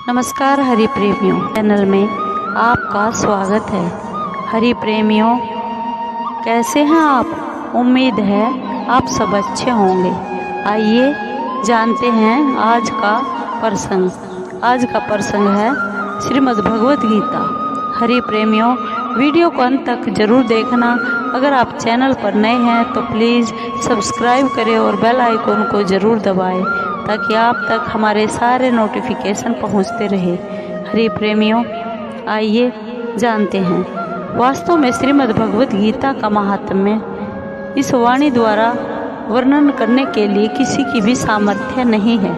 नमस्कार हरि प्रेमियों चैनल में आपका स्वागत है। हरि प्रेमियों, कैसे हैं आप? उम्मीद है आप सब अच्छे होंगे। आइए जानते हैं आज का प्रसंग है श्रीमद् भगवत गीता। हरि प्रेमियों, वीडियो को अंत तक जरूर देखना। अगर आप चैनल पर नए हैं तो प्लीज़ सब्सक्राइब करें और बेल आइकन को ज़रूर दबाएं ताकि आप तक हमारे सारे नोटिफिकेशन पहुंचते रहे। हरि प्रेमियों, आइए जानते हैं वास्तव में श्रीमद् भगवत गीता का महात्म्य इस वाणी द्वारा वर्णन करने के लिए किसी की भी सामर्थ्य नहीं है,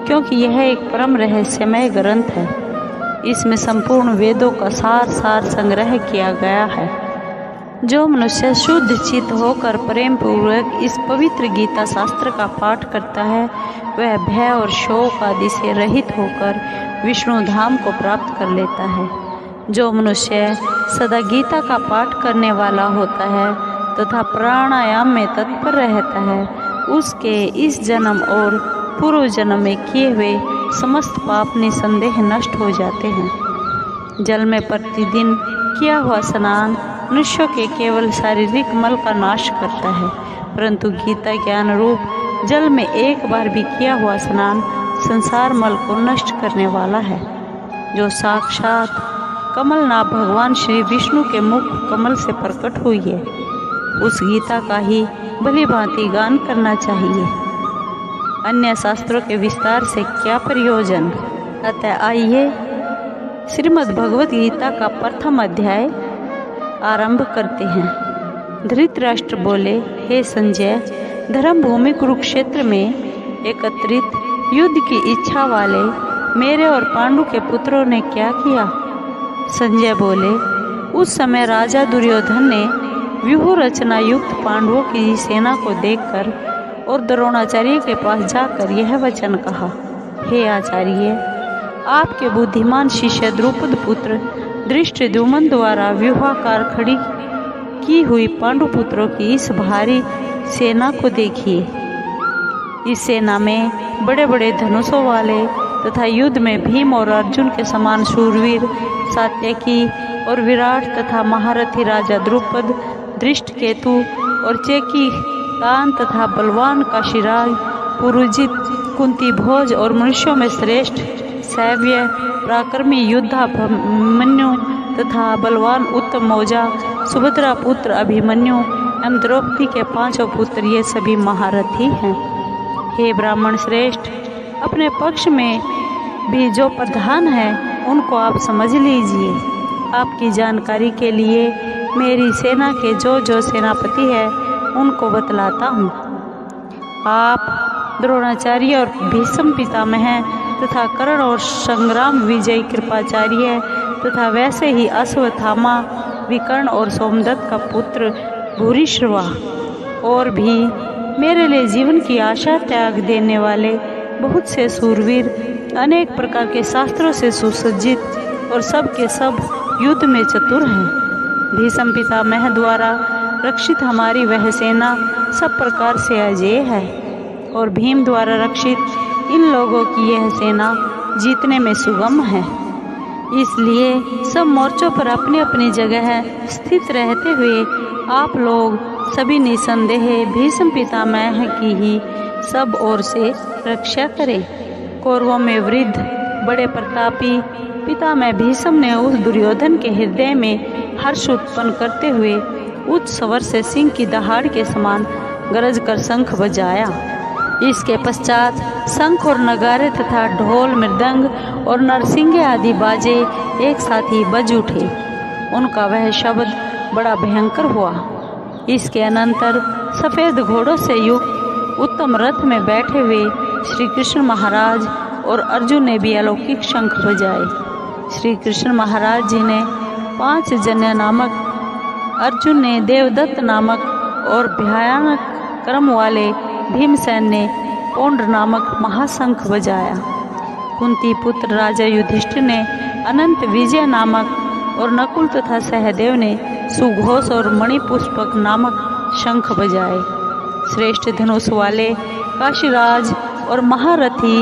क्योंकि यह एक परम रहस्यमय ग्रंथ है। इसमें संपूर्ण वेदों का सार संग्रह किया गया है। जो मनुष्य शुद्ध चित्त होकर प्रेम पूर्वक इस पवित्र गीता शास्त्र का पाठ करता है, वह भय और शोक आदि से रहित होकर विष्णु धाम को प्राप्त कर लेता है। जो मनुष्य सदा गीता का पाठ करने वाला होता है तथा प्राणायाम में तत्पर रहता है, उसके इस जन्म और पूर्व जन्म में किए हुए समस्त पाप निसंदेह नष्ट हो जाते हैं। जल में प्रतिदिन किया हुआ स्नान मनुष्यों के केवल शारीरिक मल का नाश करता है, परंतु गीता के अनुरूप जल में एक बार भी किया हुआ स्नान संसार मल को नष्ट करने वाला है। जो साक्षात कमलनाभ भगवान श्री विष्णु के मुख कमल से प्रकट हुई है, उस गीता का ही भली भांति गान करना चाहिए। अन्य शास्त्रों के विस्तार से क्या प्रयोजन। अतः आइए श्रीमद् भगवत गीता का प्रथम अध्याय आरंभ करते हैं। धृतराष्ट्र बोले, हे संजय, धर्म भूमि कुरुक्षेत्र में एकत्रित युद्ध की इच्छा वाले मेरे और पांडु के पुत्रों ने क्या किया? संजय बोले, उस समय राजा दुर्योधन ने व्यूह रचना युक्त पांडवों की सेना को देखकर और द्रोणाचार्य के पास जाकर यह वचन कहा, हे आचार्य, आपके बुद्धिमान शिष्य द्रुपद पुत्र धृष्टद्युम्न द्वारा व्यूहाकार खड़ी की हुई पांडुपुत्रों की इस भारी सेना को देखिए। इस सेना में बड़े बड़े धनुषों वाले तथा युद्ध में भीम और अर्जुन के समान शूरवीर सात्यकी और विराट तथा महारथी राजा द्रुपद, धृष्टकेतु और चेकी तान तथा बलवान काशीराज, पुरुजित, कुंती भोज और मनुष्यों में श्रेष्ठ सैव्य पराक्रमी योद्धा अभिमन्यु तथा बलवान उत्तम मौजा, सुभद्रा पुत्र अभिमन्यु एवं द्रौपदी के पांचों पुत्र, ये सभी महारथी हैं। हे ब्राह्मण श्रेष्ठ, अपने पक्ष में भी जो प्रधान है उनको आप समझ लीजिए। आपकी जानकारी के लिए मेरी सेना के जो सेनापति है उनको बतलाता हूँ। आप द्रोणाचार्य और भीष्म पितामह तथा कर्ण और संग्राम विजय कृपाचार्य तथा वैसे ही अश्वत्थामा, विकर्ण और सोमदत्त का पुत्र भूरिश्रवा और भी मेरे लिए जीवन की आशा त्याग देने वाले बहुत से सूरवीर, अनेक प्रकार के शास्त्रों से सुसज्जित और सब के सब युद्ध में चतुर हैं। भीष्म पितामह द्वारा रक्षित हमारी वह सेना सब प्रकार से अजेय है और भीम द्वारा रक्षित इन लोगों की यह सेना जीतने में सुगम है। इसलिए सब मोर्चों पर अपनी अपनी जगह स्थित रहते हुए आप लोग सभी निसंदेह भीष्म पितामह की ही सब ओर से रक्षा करें। कौरवों में वृद्ध बड़े प्रतापी पितामह भीष्म ने उस दुर्योधन के हृदय में हर्ष उत्पन्न करते हुए उच्च स्वर से सिंह की दहाड़ के समान गरज कर शंख बजाया। इसके पश्चात शंख और नगारे तथा ढोल, मृदंग और नरसिंगे आदि बाजे एक साथ ही बज उठे। उनका वह शब्द बड़ा भयंकर हुआ। इसके अनंतर सफ़ेद घोड़ों से युक्त उत्तम रथ में बैठे हुए श्री कृष्ण महाराज और अर्जुन ने भी अलौकिक शंख बजाए। श्री कृष्ण महाराज जी ने पांचजन्य नामक, अर्जुन ने देवदत्त नामक और भयानक कर्म वाले भीमसेन ने पौंड्र नामक महाशंख बजाया। कुंती पुत्र राजा युधिष्ठिर ने अनंत विजय नामक और नकुल तथा सहदेव ने सुघोष और मणिपुष्पक नामक शंख बजाए। श्रेष्ठ धनुष वाले काशीराज और महारथी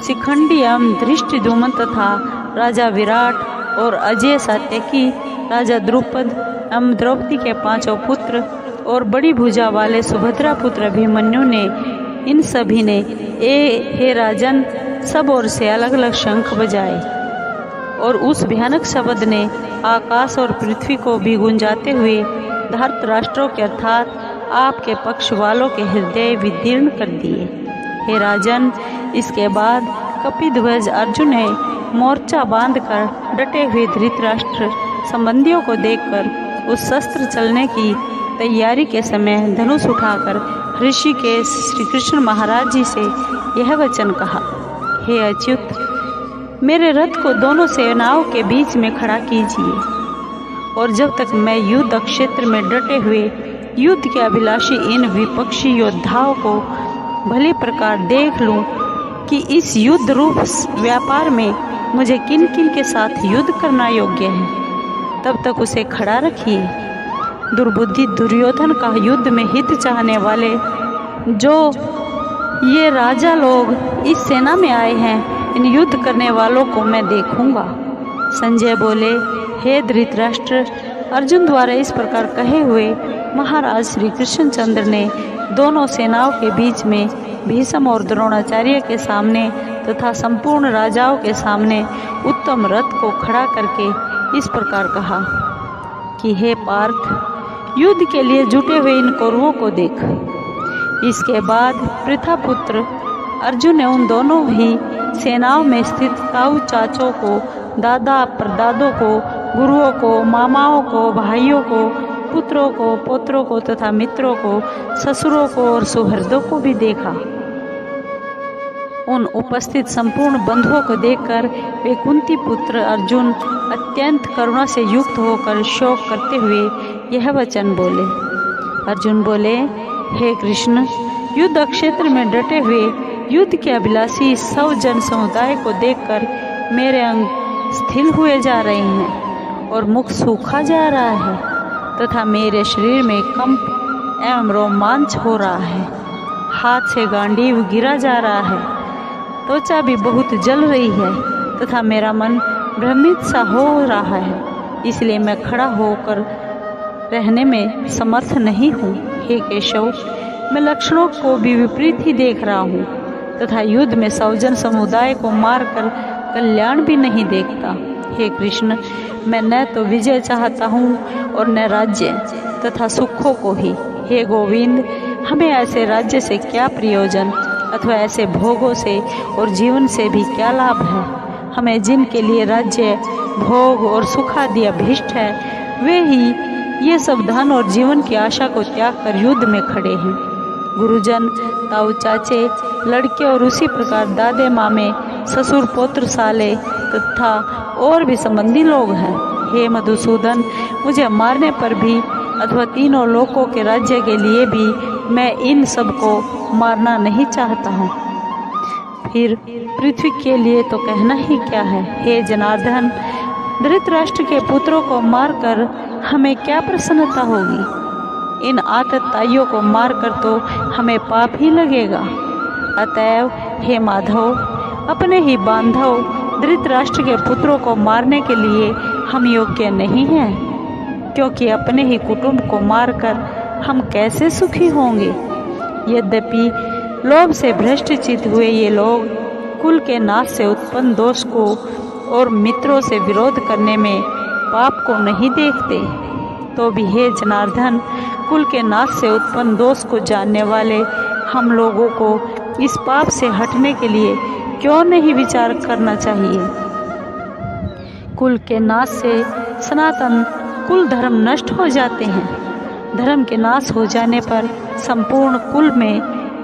शिखंडी एवं धृष्टद्युम्न तथा राजा विराट और अजय सात्यकी, राजा द्रुपद एवं द्रौपदी के 5 पुत्र और बड़ी भुजा वाले सुभद्रा पुत्र अभिमन्यु ने, इन सभी ने हे राजन, सब ओर से अलग अलग शंख बजाए और उस भयानक शब्द ने आकाश और पृथ्वी को भी गुंजाते हुए धृतराष्ट्रों के अर्थात आपके पक्ष वालों के हृदय विदीर्ण कर दिए। हे राजन, इसके बाद कपिध्वज अर्जुन ने मोर्चा बांधकर डटे हुए धृतराष्ट्र संबंधियों को देखकर उस शस्त्र चलने की तैयारी के समय धनुष उठाकर ऋषिकेश श्री कृष्ण महाराज जी से यह वचन कहा, हे अच्युत, मेरे रथ को दोनों सेनाओं के बीच में खड़ा कीजिए और जब तक मैं युद्ध क्षेत्र में डटे हुए युद्ध के अभिलाषी इन विपक्षी योद्धाओं को भली प्रकार देख लूं कि इस युद्ध रूप व्यापार में मुझे किन किन के साथ युद्ध करना योग्य है, तब तक उसे खड़ा रखिए। दुर्बुद्धि दुर्योधन का युद्ध में हित चाहने वाले जो ये राजा लोग इस सेना में आए हैं, इन युद्ध करने वालों को मैं देखूंगा। संजय बोले, हे धृतराष्ट्र, अर्जुन द्वारा इस प्रकार कहे हुए महाराज श्री कृष्णचंद्र ने दोनों सेनाओं के बीच में भीष्म और द्रोणाचार्य के सामने तथा संपूर्ण राजाओं के सामने उत्तम रथ को खड़ा करके इस प्रकार कहा कि हे पार्थ, युद्ध के लिए जुटे हुए इन कौरवों को देख। इसके बाद पृथापुत्र अर्जुन ने उन दोनों ही सेनाओं में स्थित ताऊ चाचों को, दादा परदादों को, गुरुओं को, मामाओं को, भाइयों को, पुत्रों को, पोत्रों को तथा मित्रों को, ससुरों को और सुहृदों को भी देखा। उन उपस्थित संपूर्ण बंधुओं को देखकर वे कुंती पुत्र अर्जुन अत्यंत करुणा से युक्त होकर शोक करते हुए यह वचन बोले। अर्जुन बोले, हे कृष्ण, युद्ध क्षेत्र में डटे हुए युद्ध के अभिलाषी 100 जन समुदाय को देखकर मेरे अंग स्थिर हुए जा रहे हैं और मुख सूखा जा रहा है तथा मेरे शरीर में कंप एवं रोमांच हो रहा है। हाथ से गांडीव गिरा जा रहा है, त्वचा भी बहुत जल रही है तथा मेरा मन भ्रमित सा हो रहा है, इसलिए मैं खड़ा होकर रहने में समर्थ नहीं हूँ। हे केशव, मैं लक्षणों को भी विपरीत ही देख रहा हूँ तथा युद्ध में 100 जन समुदाय को मारकर कल्याण भी नहीं देखता। हे कृष्ण, मैं न तो विजय चाहता हूँ और न राज्य तथा सुखों को ही। हे गोविंद, हमें ऐसे राज्य से क्या प्रयोजन अथवा ऐसे भोगों से और जीवन से भी क्या लाभ है। हमें जिनके लिए राज्य, भोग और सुख आदि अभीष्ट है, वे ही ये सब धन और जीवन की आशा को त्याग कर युद्ध में खड़े हैं। गुरुजन, ताऊ चाचे, लड़के और उसी प्रकार दादे मामे, ससुर पौत्र साले तथा और भी संबंधी लोग हैं। हे मधुसूदन, मुझे मारने पर भी अथवा तीनों लोकों के राज्य के लिए भी मैं इन सब को मारना नहीं चाहता हूँ। फिर पृथ्वी के लिए तो कहना ही क्या है। हे जनार्दन, धृतराष्ट्र के पुत्रों को मारकर हमें क्या प्रसन्नता होगी। इन आतताइयों को मारकर तो हमें पाप ही लगेगा। अतएव हे माधव, अपने ही बांधव धृतराष्ट्र के पुत्रों को मारने के लिए हम योग्य नहीं हैं, क्योंकि अपने ही कुटुंब को मारकर हम कैसे सुखी होंगे। यद्यपि लोभ से भ्रष्टचित हुए ये लोग कुल के नाश से उत्पन्न दोष को और मित्रों से विरोध करने में पाप को नहीं देखते, तो भी हे जनार्दन, कुल के नाश से उत्पन्न दोष को जानने वाले हम लोगों को इस पाप से हटने के लिए क्यों नहीं विचार करना चाहिए। कुल के नाश से सनातन कुल धर्म नष्ट हो जाते हैं। धर्म के नाश हो जाने पर संपूर्ण कुल में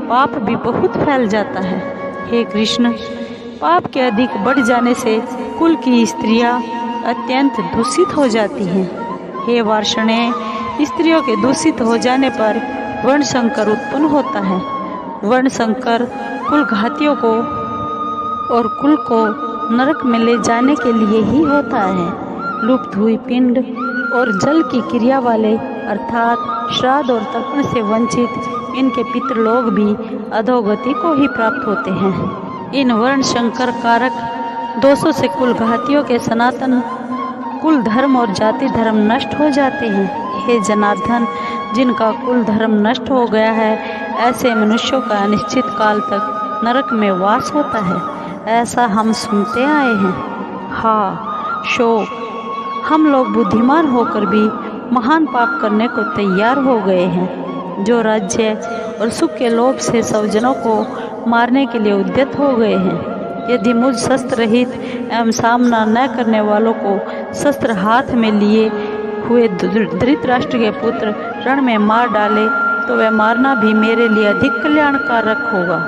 पाप भी बहुत फैल जाता है। हे कृष्ण, पाप के अधिक बढ़ जाने से कुल की स्त्रियां अत्यंत दूषित हो जाती हैं। हे वार्ष्णेय, स्त्रियों के दूषित हो जाने पर वर्ण संकर उत्पन्न होता है। वर्ण संकर कुल घातियों को और कुल को नरक में ले जाने के लिए ही होता है। लुप्त हुई पिंड और जल की क्रिया वाले अर्थात श्राद्ध और तर्पण से वंचित इनके पितृलोक भी अधोगति को ही प्राप्त होते हैं। इन वर्ण संकर कारक दोषों से कुल घातियों के सनातन कुल धर्म और जाति धर्म नष्ट हो जाते हैं। हे जनार्दन, जिनका कुल धर्म नष्ट हो गया है, ऐसे मनुष्यों का अनिश्चित काल तक नरक में वास होता है, ऐसा हम सुनते आए हैं। हाँ शोक, हम लोग बुद्धिमान होकर भी महान पाप करने को तैयार हो गए हैं, जो राज्य और सुख के लोभ से स्वजनों को मारने के लिए उद्यत हो गए हैं। यदि मुझ शस्त्र रहित एवं सामना न करने वालों को शस्त्र हाथ में लिए हुए धृतराष्ट्र के पुत्र रण में मार डाले तो वह मारना भी मेरे लिए अधिक कल्याणकारक होगा।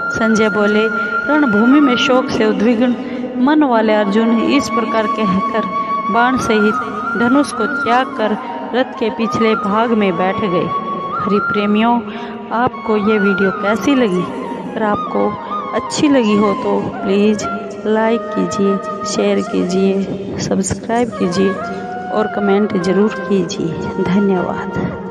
संजय बोले, रणभूमि में शोक से उद्विग्न मन वाले अर्जुन इस प्रकार कहकर बाण सहित धनुष को त्याग कर रथ के पिछले भाग में बैठ गए। हरि प्रेमियों, आपको ये वीडियो कैसी लगी? अगर आपको अच्छी लगी हो तो प्लीज़ लाइक कीजिए, शेयर कीजिए, सब्सक्राइब कीजिए और कमेंट ज़रूर कीजिए। धन्यवाद।